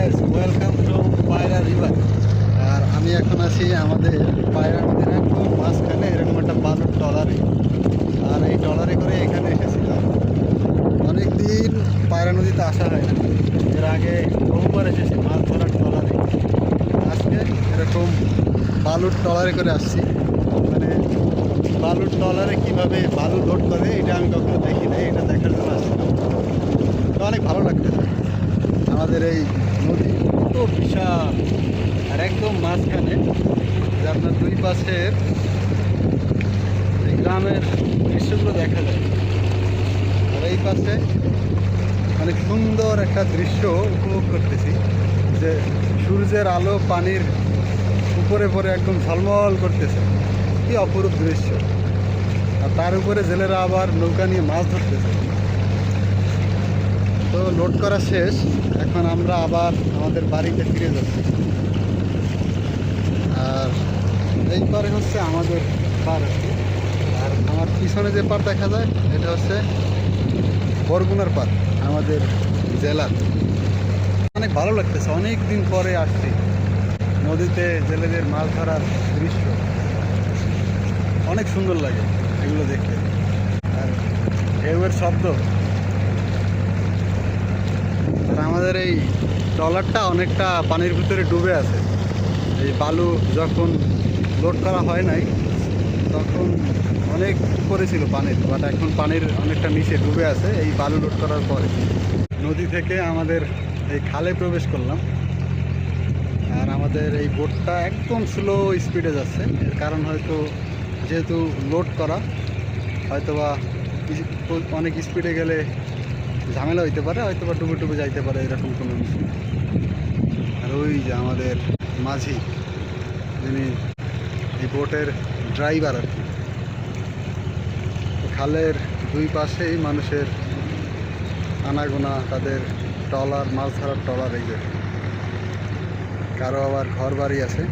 Guys, welcome to পায়রা river. আর আমি এখন আছি আমাদের পায়রা নদীর একদম মাঝখানে এরকম একটা বালুর ট্রলারে। আর এই ট্রলারে করে এখানে এসেছিলাম। অনেক দিন পায়রা নদীতে আসা হয় না। এর আগে বহুবার এসেছি মাছ ধরার ট্রলারে। আজকে এরকম বালুর ট্রলারে করে আসছি। মানে বালুর ট্রলারে কীভাবে বালু লোড করে এটা আমি কখনো দেখি নাই, এটা দেখার জন্য আসছিলাম। তো অনেক ভালো লাগতেছে। আমাদের এই নদী কত বিশাল, আর একদম মাঝখানে যে আপনার দুই পাশের এই গ্রামের দৃশ্যগুলো দেখা যায়। আর এই পাশে অনেক সুন্দর একটা দৃশ্য উপভোগ করতেছি, যে সূর্যের আলো পানির উপরে পরে একদম ঝলমল করতেছে। কি অপরূপ দৃশ্য। আর তার উপরে জেলেরা আবার নৌকা নিয়ে মাছ ধরতেছে। তো লোড করা শেষ, এখন আমরা আবার আমাদের বাড়িতে ফিরে যাচ্ছি। আর এই পারে হচ্ছে আমাদের পার আর কি। আর আমার পিছনে যে পার দেখা যায় এটা হচ্ছে বরগুনার পার, আমাদের জেলার। অনেক ভালো লাগতেছে, অনেক দিন পরে আসছি নদীতে জেলেদের মাছ ধরার দৃশ্য। অনেক সুন্দর লাগে এগুলো দেখতে। আর ঢেউয়ের শব্দ। আর আমাদের এই ট্রলারটা অনেকটা পানির ভিতরে ডুবে আছে। এই বালু যখন লোড করা হয় নাই তখন অনেক উপরে ছিল পানির, বাট এখন পানির অনেকটা নিচে ডুবে আছে। এই বালু লোড করার পরে নদী থেকে আমাদের এই খালে প্রবেশ করলাম। আর আমাদের এই বোটটা একদম স্লো স্পিডে যাচ্ছে। এর কারণ হয়তো যেহেতু লোড করা, হয়তোবা অনেক স্পিডে গেলে ঝামেলা হইতে পারে, হয়তো বা ডুবে ডুবে যাইতে পারে, এরকম কোনো কিছু। আর ওই যে আমাদের মাঝি, যিনি এই বোটের ড্রাইভার আর কি। খালের দুই পাশেই মানুষের আনাগোনা, তাদের ট্রলার, মাছ ধরার ট্রলার। এই যে কারো আবার ঘর বাড়ি আছে।